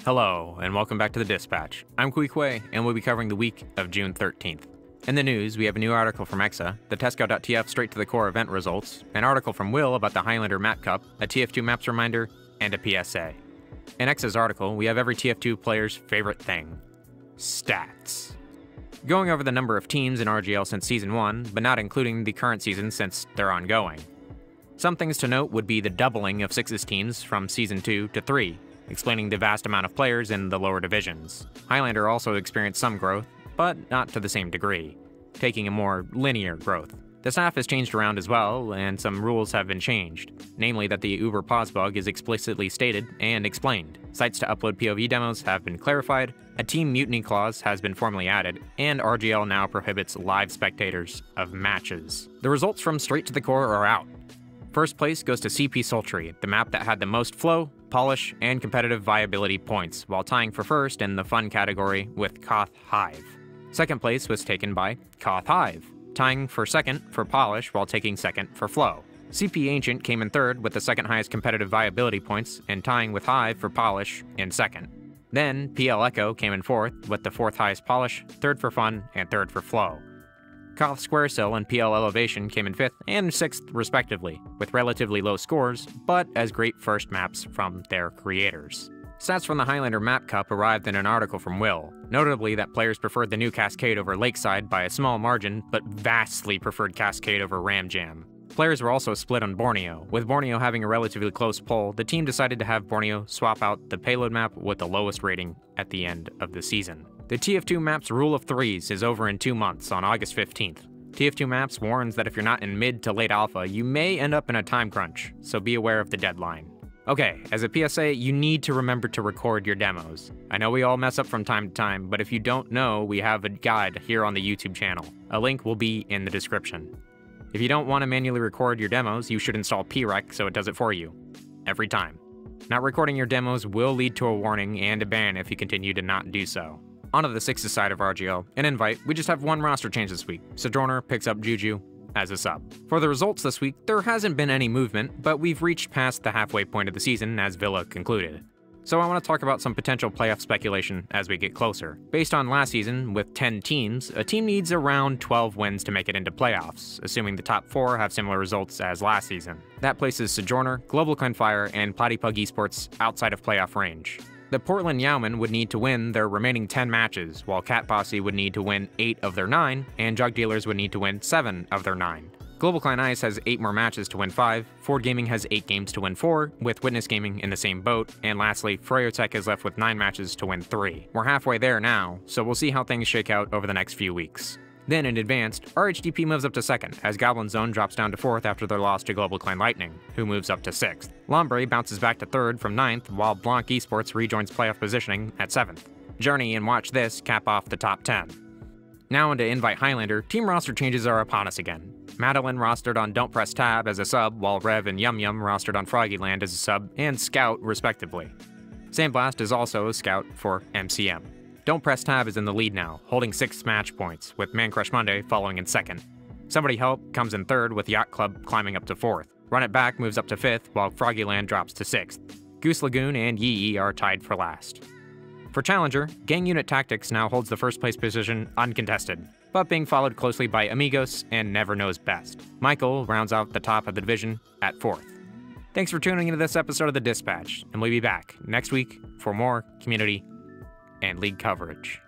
Hello, and welcome back to the Dispatch. I'm Kui Kuei, and we'll be covering the week of June 13th. In the news, we have a new article from Exa, the Tesco.tf straight to the core event results, an article from Will about the Highlander Map Cup, a TF2 Maps reminder, and a PSA. In Exa's article, we have every TF2 player's favorite thing: stats. Going over the number of teams in RGL since Season 1, but not including the current season since they're ongoing. Some things to note would be the doubling of Six's teams from Season 2 to 3, explaining the vast amount of players in the lower divisions. Highlander also experienced some growth, but not to the same degree, taking a more linear growth. The staff has changed around as well, and some rules have been changed, namely that the Uber pause bug is explicitly stated and explained. Sites to upload POV demos have been clarified, a team mutiny clause has been formally added, and RGL now prohibits live spectators of matches. The results from Straight to the Core are out. First place goes to CP Sultry, the map that had the most flow, polish, and competitive viability points, while tying for first in the fun category with Koth Hive. Second place was taken by Koth Hive, tying for second for polish while taking second for flow. CP Ancient came in third with the second highest competitive viability points and tying with Hive for polish in second. Then PL Echo came in fourth with the fourth highest polish, third for fun, and third for flow. Koth Square Sill and PL Elevation came in 5th and 6th respectively, with relatively low scores, but as great first maps from their creators. Stats from the Highlander Map Cup arrived in an article from Will, notably that players preferred the new Cascade over Lakeside by a small margin, but vastly preferred Cascade over Ram Jam. Players were also split on Borneo. With Borneo having a relatively close poll, the team decided to have Borneo swap out the payload map with the lowest rating at the end of the season. The TF2 Maps Rule of Threes is over in 2 months, on August 15th. TF2 Maps warns that if you're not in mid to late alpha, you may end up in a time crunch, so be aware of the deadline. Okay, as a PSA, you need to remember to record your demos. I know we all mess up from time to time, but if you don't know, we have a guide here on the YouTube channel. A link will be in the description. If you don't want to manually record your demos, you should install PREC so it does it for you. Every time. Not recording your demos will lead to a warning and a ban if you continue to not do so. Onto the Sixes side of RGL, an invite, we just have one roster change this week. Sojourner picks up Juju as a sub. For the results this week, there hasn't been any movement, but we've reached past the halfway point of the season as Villa concluded. So I want to talk about some potential playoff speculation as we get closer. Based on last season, with 10 teams, a team needs around 12 wins to make it into playoffs, assuming the top 4 have similar results as last season. That places Sojourner, Global Clan Fire, and Platypug Esports outside of playoff range. The Portland Yowmen would need to win their remaining 10 matches, while Cat Posse would need to win 8 of their 9, and Jug Dealers would need to win 7 of their 9. Global Clan Ice has 8 more matches to win 5, Ford Gaming has 8 games to win 4, with Witness Gaming in the same boat, and lastly, Froyotech is left with 9 matches to win 3. We're halfway there now, so we'll see how things shake out over the next few weeks. Then in Advanced, RHDP moves up to 2nd, as Goblin Zone drops down to 4th after their loss to Global Clan Lightning, who moves up to 6th. Lombre bounces back to 3rd from 9th, while Blanc Esports rejoins playoff positioning at 7th. Journey and Watch This cap off the top 10. Now into Invite Highlander, team roster changes are upon us again. Madeline rostered on Don't Press Tab as a sub, while Rev and Yum Yum rostered on Froggyland as a sub and Scout respectively. Sandblast is also a Scout for MCM. Don't Press Tab is in the lead now, holding 6 match points, with Man Crush Monday following in 2nd. Somebody Help comes in 3rd, with Yacht Club climbing up to 4th. Run It Back moves up to 5th, while Froggyland drops to 6th. Goose Lagoon and Yee Yee are tied for last. For Challenger, Gang Unit Tactics now holds the first place position uncontested, but being followed closely by Amigos and Never Knows Best. Michael rounds out the top of the division at 4th. Thanks for tuning into this episode of The Dispatch, and we'll be back next week for more community and league coverage.